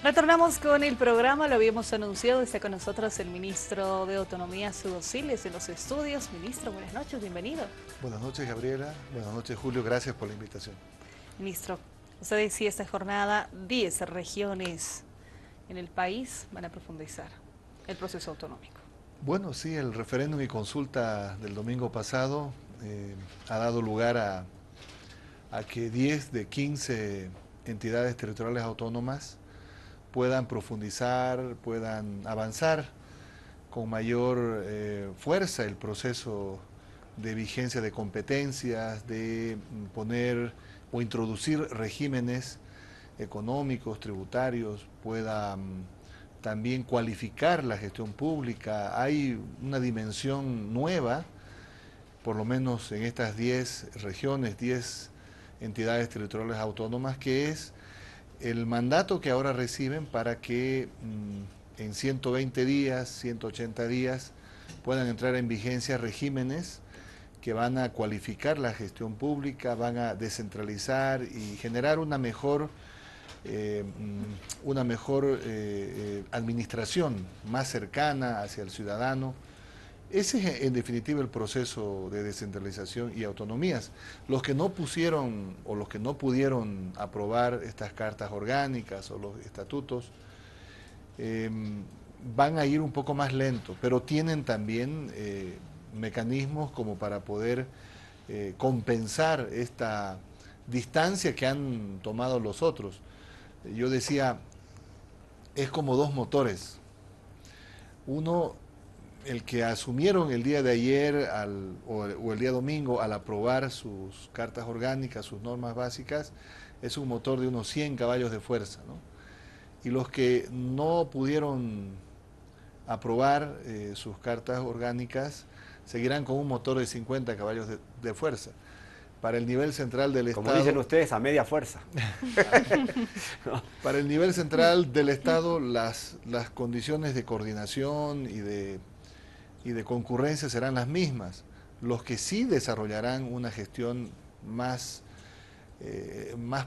Retornamos con el programa, lo habíamos anunciado, está con nosotros el ministro de Autonomía, Sudo Siles, en los estudios. Ministro, buenas noches, bienvenido. Buenas noches, Gabriela. Buenas noches, Julio. Gracias por la invitación. Ministro, usted decía esta jornada, 10 regiones en el país van a profundizar el proceso autonómico. Bueno, sí, el referéndum y consulta del domingo pasado ha dado lugar a que 10 de 15 entidades territoriales autónomas puedan profundizar, puedan avanzar con mayor fuerza el proceso de vigencia de competencias, de poner o introducir regímenes económicos, tributarios, puedan también cualificar la gestión pública. Hay una dimensión nueva, por lo menos en estas 10 regiones, 10 entidades territoriales autónomas, que es el mandato que ahora reciben para que en 120 días, 180 días, puedan entrar en vigencia regímenes que van a cualificar la gestión pública, van a descentralizar y generar una mejor administración más cercana hacia el ciudadano. Ese es en definitiva el proceso de descentralización y autonomías. Los que no pusieron o los que no pudieron aprobar estas cartas orgánicas o los estatutos van a ir un poco más lento, pero tienen también mecanismos como para poder compensar esta distancia que han tomado los otros. Yo decía, es como dos motores. Uno, el que asumieron el día de ayer o el día domingo al aprobar sus cartas orgánicas, sus normas básicas, es un motor de unos 100 caballos de fuerza, ¿no? Y los que no pudieron aprobar sus cartas orgánicas seguirán con un motor de 50 caballos de fuerza. Para el nivel central del Como Estado... dicen ustedes, a media fuerza. Para el nivel central del Estado, las condiciones de coordinación y de concurrencia serán las mismas. Los que sí desarrollarán una gestión más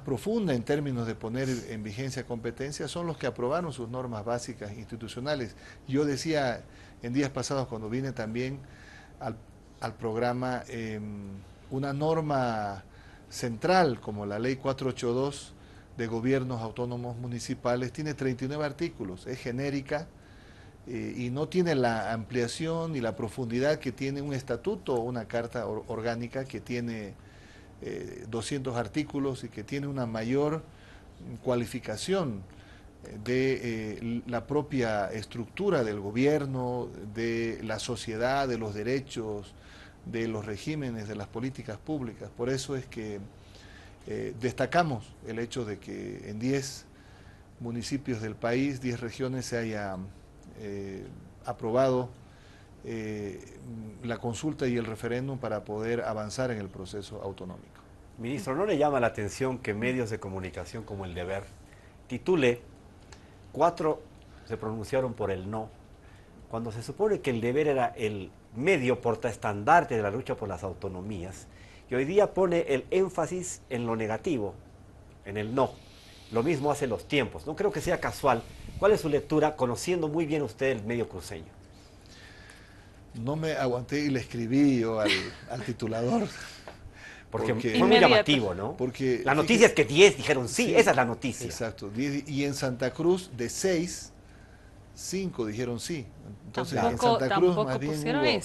profunda en términos de poner en vigencia competencias son los que aprobaron sus normas básicas institucionales. Yo decía en días pasados cuando vine también al programa, una norma central como la ley 482 de gobiernos autónomos municipales tiene 39 artículos, es genérica, y no tiene la ampliación y la profundidad que tiene un estatuto o una carta orgánica que tiene 200 artículos y que tiene una mayor cualificación de la propia estructura del gobierno, de la sociedad, de los derechos, de los regímenes, de las políticas públicas. Por eso es que destacamos el hecho de que en 10 municipios del país, 10 regiones, se haya aprobado la consulta y el referéndum para poder avanzar en el proceso autonómico. Ministro, ¿no le llama la atención que medios de comunicación como El Deber titule 4 se pronunciaron por el no, cuando se supone que El Deber era el medio portaestandarte de la lucha por las autonomías, y hoy día pone el énfasis en lo negativo, en el no? Lo mismo hace Los Tiempos. No creo que sea casual. ¿Cuál es su lectura, conociendo muy bien usted el medio cruceño? No me aguanté y le escribí yo al titulador. Porque fue muy llamativo, ¿no? Porque, la noticia es que 10 dijeron sí, esa es la noticia. Exacto, 10, y en Santa Cruz de 6, 5 dijeron sí. Entonces en Santa Cruz más bien hubo,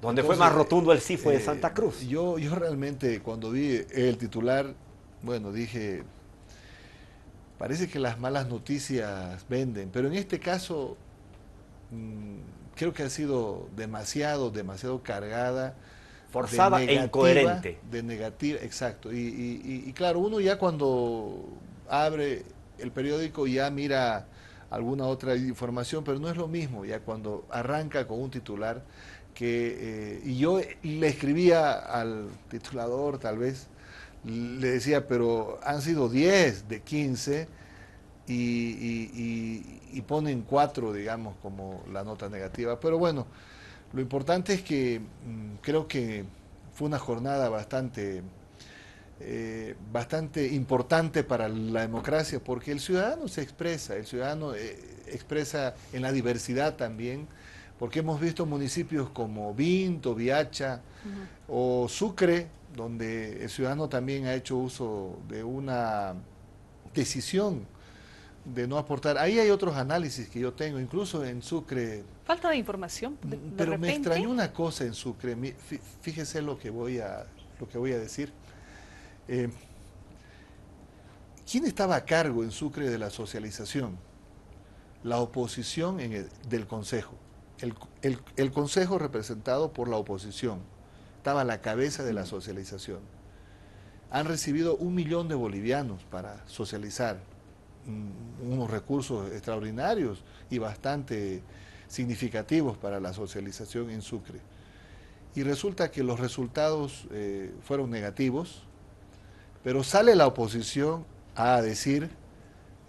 donde fue más rotundo el sí fue de Santa Cruz. Yo realmente cuando vi el titular, bueno, dije, parece que las malas noticias venden, pero en este caso creo que ha sido demasiado cargada, forzada e incoherente. De negativa, exacto. Y claro, uno ya cuando abre el periódico ya mira alguna otra información, pero no es lo mismo ya cuando arranca con un titular que... y yo le escribía al titulador, tal vez, le decía, pero han sido 10 de 15 y ponen 4, digamos, como la nota negativa. Pero bueno, lo importante es que creo que fue una jornada bastante bastante importante para la democracia, porque el ciudadano se expresa, el ciudadano expresa en la diversidad también, porque hemos visto municipios como Vinto, Viacha o Sucre, donde el ciudadano también ha hecho uso de una decisión de no aportar. Ahí hay otros análisis que yo tengo, incluso en Sucre. Falta de información, Pero repente. me extrañó una cosa en Sucre, fíjese lo que voy a decir. ¿Quién estaba a cargo en Sucre de la socialización? La oposición del Consejo. El Consejo representado por la oposición. Estaba a la cabeza de la socialización. Han recibido 1 millón de bolivianos para socializar unos recursos extraordinarios y bastante significativos para la socialización en Sucre. Y resulta que los resultados fueron negativos, pero sale la oposición a decir,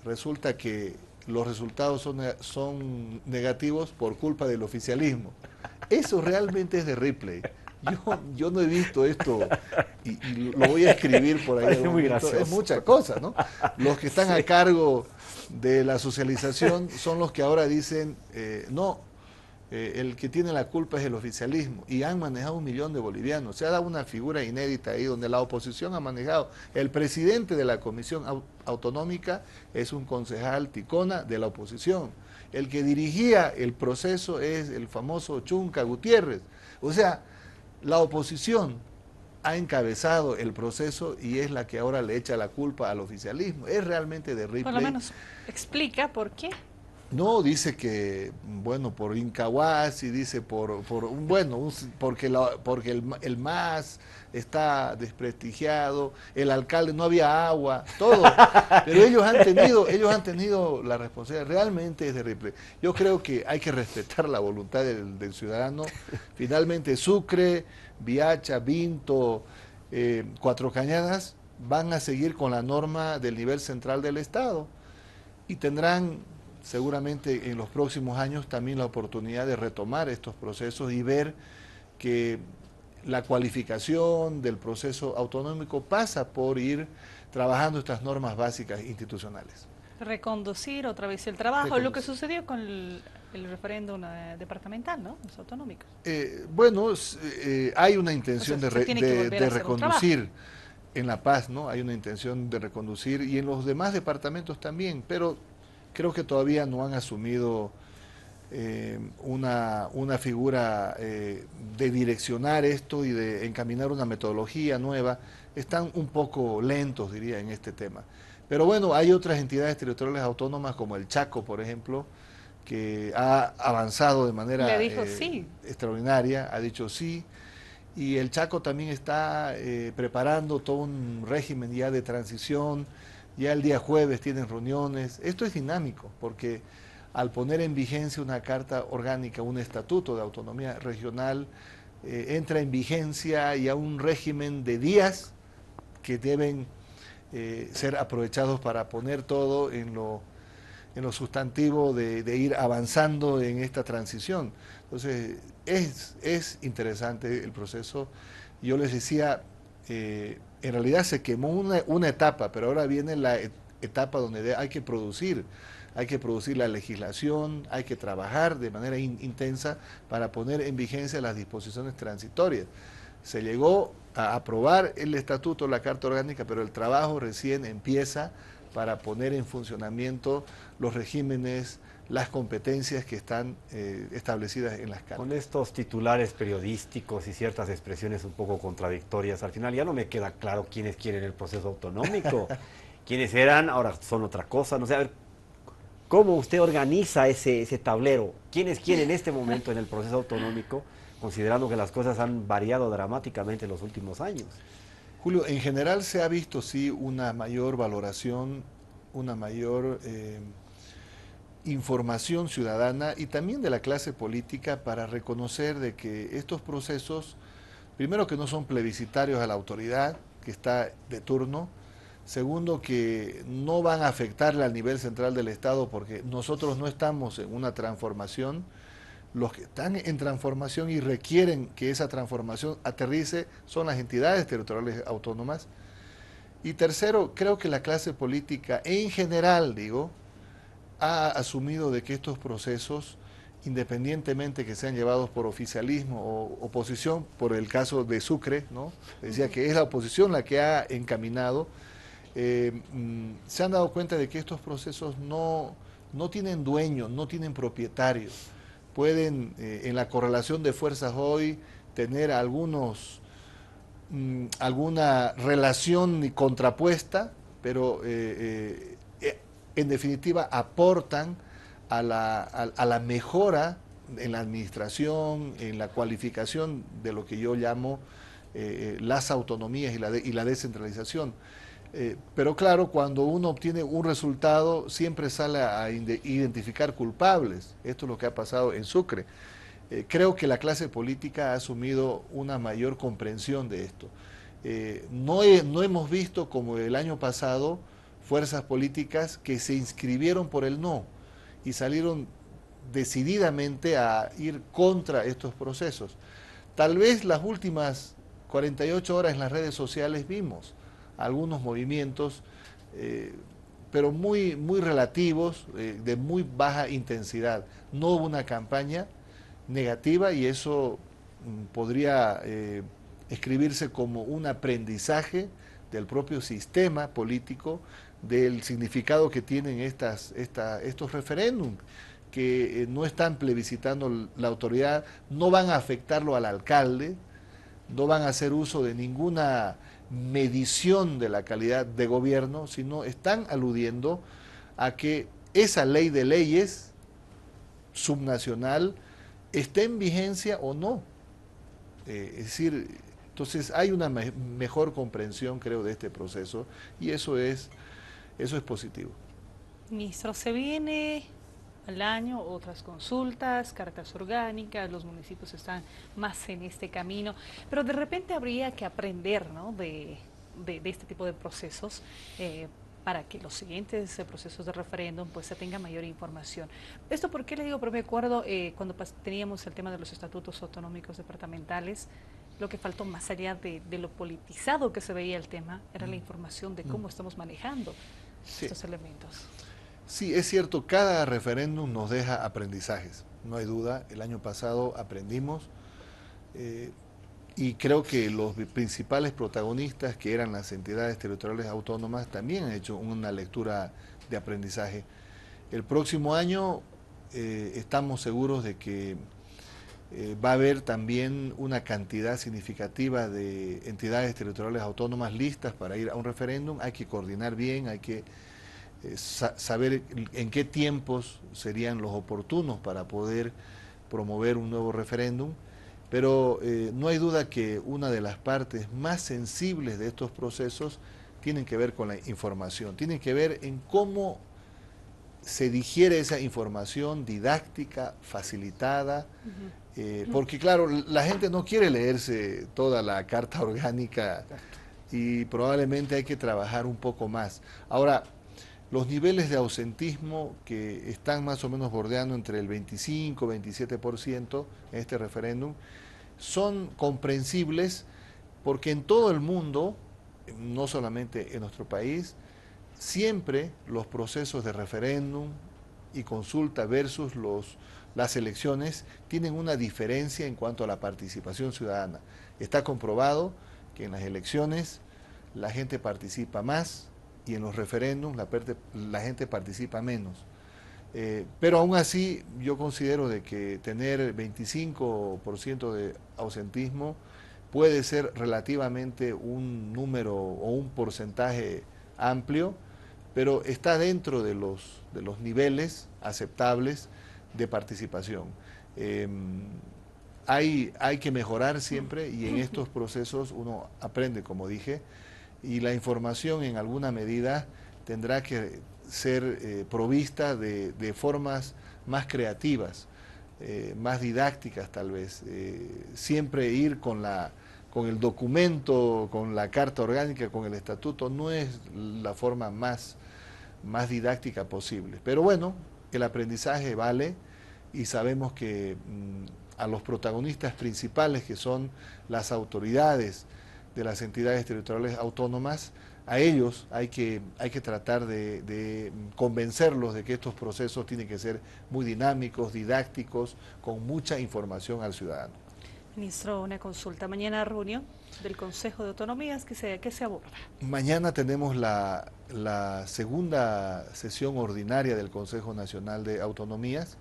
resulta que los resultados son negativos por culpa del oficialismo. Eso realmente es de Ripley. Yo no he visto esto y lo voy a escribir por ahí. Muy gracioso. Es muchas cosas, ¿no? Los que están a cargo de la socialización son los que ahora dicen, no, el que tiene la culpa es el oficialismo, y han manejado 1 millón de bolivianos. Se ha dado una figura inédita ahí donde la oposición ha manejado. El presidente de la Comisión Autonómica es un concejal ticona de la oposición. El que dirigía el proceso es el famoso Chunca Gutiérrez. O sea, la oposición ha encabezado el proceso y es la que ahora le echa la culpa al oficialismo. Es realmente de Ripley. Por lo menos explica por qué. No, dice que, bueno, por Incahuasi, dice porque el MAS está desprestigiado, el alcalde, no había agua, todo. Pero ellos han tenido la responsabilidad, realmente es de Ripley. Yo creo que hay que respetar la voluntad del ciudadano. Finalmente Sucre, Viacha, Vinto, Cuatro Cañadas van a seguir con la norma del nivel central del Estado y tendrán seguramente en los próximos años también la oportunidad de retomar estos procesos y ver que la cualificación del proceso autonómico pasa por ir trabajando estas normas básicas institucionales. Reconducir otra vez el trabajo, lo que sucedió con el referéndum departamental, ¿no? Los autonómicos. Hay una intención O sea, de reconducir en La Paz, ¿no? Hay una intención de reconducir y en los demás departamentos también, pero creo que todavía no han asumido una figura de direccionar esto y de encaminar una metodología nueva. Están un poco lentos, diría, en este tema. Pero bueno, hay otras entidades territoriales autónomas como el Chaco, por ejemplo, que ha avanzado de manera sí. extraordinaria, ha dicho sí, y el Chaco también está preparando todo un régimen ya de transición. Ya el día jueves tienen reuniones. Esto es dinámico, porque al poner en vigencia una carta orgánica, un estatuto de autonomía regional, entra en vigencia ya un régimen de días que deben ser aprovechados para poner todo en lo sustantivo de ir avanzando en esta transición. Entonces, es interesante el proceso. Yo les decía, en realidad se quemó una etapa, pero ahora viene la etapa donde hay que producir la legislación, hay que trabajar de manera intensa para poner en vigencia las disposiciones transitorias. Se llegó a aprobar el estatuto, la carta orgánica, pero el trabajo recién empieza para poner en funcionamiento los regímenes, las competencias que están establecidas en las cartas. Con estos titulares periodísticos y ciertas expresiones un poco contradictorias, al final ya no me queda claro quiénes quieren el proceso autonómico, quiénes eran, ahora son otra cosa, no sé, a ver, ¿cómo usted organiza ese tablero? ¿Quiénes quieren en este momento en el proceso autonómico, considerando que las cosas han variado dramáticamente en los últimos años? Julio, en general se ha visto sí una mayor valoración, una mayor información ciudadana y también de la clase política para reconocer de que estos procesos, primero que no son plebiscitarios a la autoridad que está de turno, segundo que no van a afectarle al nivel central del Estado porque nosotros no estamos en una transformación, los que están en transformación y requieren que esa transformación aterrice son las entidades territoriales autónomas Y tercero, creo que la clase política en general, digo, ha asumido de que estos procesos, independientemente que sean llevados por oficialismo o oposición, por el caso de Sucre, ¿no? Decía que es la oposición la que ha encaminado, se han dado cuenta de que estos procesos no tienen dueños, no tienen propietarios. Pueden, en la correlación de fuerzas hoy, tener alguna relación contrapuesta, pero en definitiva aportan a la mejora en la administración, en la cualificación de lo que yo llamo las autonomías y la descentralización. Pero claro, cuando uno obtiene un resultado, siempre sale a identificar culpables. Esto es lo que ha pasado en Sucre. Creo que la clase política ha asumido una mayor comprensión de esto. No hemos visto, como el año pasado, fuerzas políticas que se inscribieron por el no y salieron decididamente a ir contra estos procesos. Tal vez las últimas 48 horas en las redes sociales vimos algunos movimientos, pero muy relativos, de muy baja intensidad. No hubo una campaña negativa y eso podría escribirse como un aprendizaje del propio sistema político, del significado que tienen estos referéndums, que no están plebiscitando la autoridad, no van a afectarlo al alcalde, no van a hacer uso de ninguna medición de la calidad de gobierno, sino están aludiendo a que esa ley de leyes subnacional esté en vigencia o no. Es decir, entonces hay una mejor comprensión, creo, de este proceso y eso es positivo. Ministro, se viene al año otras consultas, cartas orgánicas, los municipios están más en este camino, pero de repente habría que aprender, ¿no?, de este tipo de procesos para que los siguientes procesos de referéndum pues se tenga mayor información. ¿Esto por qué le digo? Pero me acuerdo cuando teníamos el tema de los estatutos autonómicos departamentales, lo que faltó más allá de lo politizado que se veía el tema, era la información de cómo estamos manejando estos elementos. Sí, es cierto, cada referéndum nos deja aprendizajes, no hay duda. El año pasado aprendimos y creo que los principales protagonistas, que eran las entidades territoriales autónomas, también han hecho una lectura de aprendizaje. El próximo año estamos seguros de que va a haber también una cantidad significativa de entidades territoriales autónomas listas para ir a un referéndum. Hay que coordinar bien, hay que saber en qué tiempos serían los oportunos para poder promover un nuevo referéndum, pero no hay duda que una de las partes más sensibles de estos procesos tienen que ver con la información, tienen que ver en cómo se digiere esa información didáctica, facilitada, porque claro, la gente no quiere leerse toda la carta orgánica y probablemente hay que trabajar un poco más. Ahora, los niveles de ausentismo que están más o menos bordeando entre el 25-27% en este referéndum son comprensibles porque en todo el mundo, no solamente en nuestro país, siempre los procesos de referéndum y consulta versus las elecciones tienen una diferencia en cuanto a la participación ciudadana. Está comprobado que en las elecciones la gente participa más, y en los referéndums la gente participa menos. Pero aún así yo considero de que tener 25% de ausentismo puede ser relativamente un número o un porcentaje amplio, pero está dentro de los niveles aceptables de participación. Hay que mejorar siempre y en estos procesos uno aprende, como dije, y la información en alguna medida tendrá que ser provista de formas más creativas, más didácticas tal vez. Siempre ir con el documento, con la carta orgánica, con el estatuto, no es la forma más didáctica posible. Pero bueno, el aprendizaje vale y sabemos que a los protagonistas principales, que son las autoridades de las entidades territoriales autónomas, a ellos hay que tratar de convencerlos de que estos procesos tienen que ser muy dinámicos, didácticos, con mucha información al ciudadano. Ministro, una consulta. Mañana reunión del Consejo de Autonomías, ¿qué se aborda? Mañana tenemos la segunda sesión ordinaria del Consejo Nacional de Autonomías.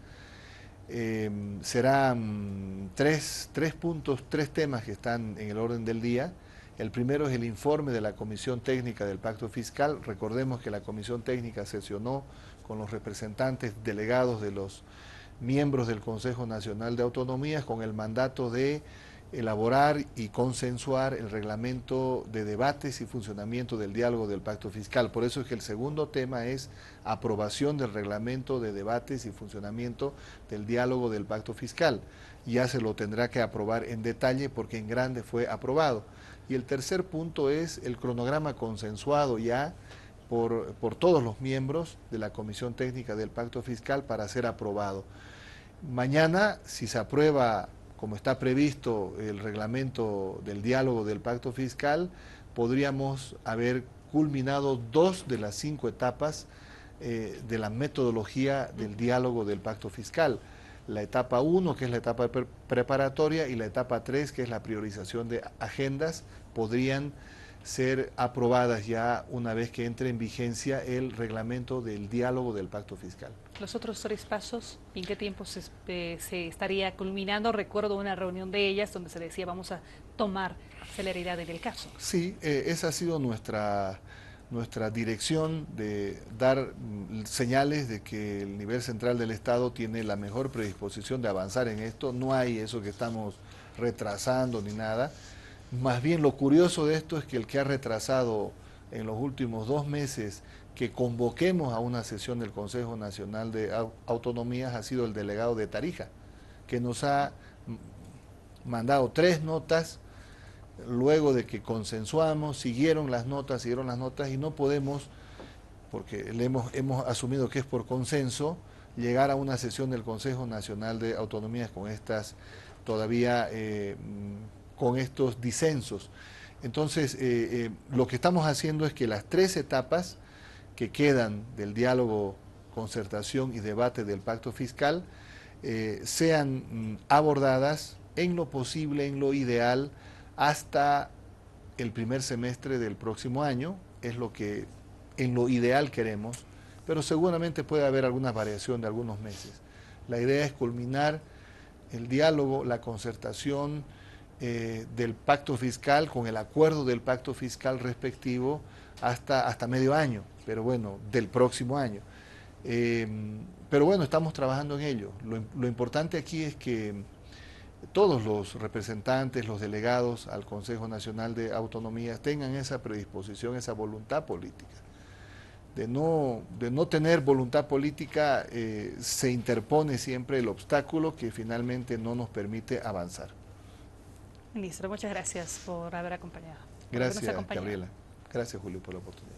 Serán tres puntos, tres temas que están en el orden del día. El primero es el informe de la Comisión Técnica del Pacto Fiscal. Recordemos que la Comisión Técnica sesionó con los representantes delegados de los miembros del Consejo Nacional de Autonomías con el mandato de elaborar y consensuar el reglamento de debates y funcionamiento del diálogo del Pacto Fiscal. Por eso es que el segundo tema es aprobación del reglamento de debates y funcionamiento del diálogo del Pacto Fiscal. Ya se lo tendrá que aprobar en detalle porque en grande fue aprobado. Y el tercer punto es el cronograma consensuado ya por todos los miembros de la Comisión Técnica del Pacto Fiscal para ser aprobado. Mañana, si se aprueba, como está previsto, el reglamento del diálogo del Pacto Fiscal, podríamos haber culminado 2 de las 5 etapas de la metodología del diálogo del Pacto Fiscal. La etapa 1, que es la etapa preparatoria, y la etapa 3, que es la priorización de agendas, podrían ser aprobadas ya una vez que entre en vigencia el reglamento del diálogo del Pacto Fiscal. Los otros 3 pasos, ¿en qué tiempo se estaría culminando? Recuerdo una reunión de ellas donde se decía vamos a tomar celeridad en el caso. Sí, esa ha sido nuestra dirección, de dar señales de que el nivel central del Estado tiene la mejor predisposición de avanzar en esto. No hay eso que estamos retrasando ni nada. Más bien lo curioso de esto es que el que ha retrasado en los últimos 2 meses que convoquemos a una sesión del Consejo Nacional de Autonomías ha sido el delegado de Tarija, que nos ha mandado 3 notas, luego de que consensuamos, siguieron las notas y no podemos, porque hemos asumido que es por consenso, llegar a una sesión del Consejo Nacional de Autonomías con estas todavía con estos disensos. Entonces, lo que estamos haciendo es que las 3 etapas que quedan del diálogo, concertación y debate del Pacto Fiscal sean abordadas en lo posible, en lo ideal, hasta el primer semestre del próximo año, es lo que en lo ideal queremos, pero seguramente puede haber alguna variación de algunos meses. La idea es culminar el diálogo, la concertación del pacto fiscal con el acuerdo del pacto fiscal respectivo hasta medio año, pero bueno, del próximo año. Pero bueno, estamos trabajando en ello. Lo importante aquí es que todos los representantes, los delegados al Consejo Nacional de Autonomías tengan esa predisposición, esa voluntad política. De no tener voluntad política se interpone siempre el obstáculo que finalmente no nos permite avanzar. Ministro, muchas gracias por haber acompañado. Gracias, Gabriela. Gracias, Julio, por la oportunidad.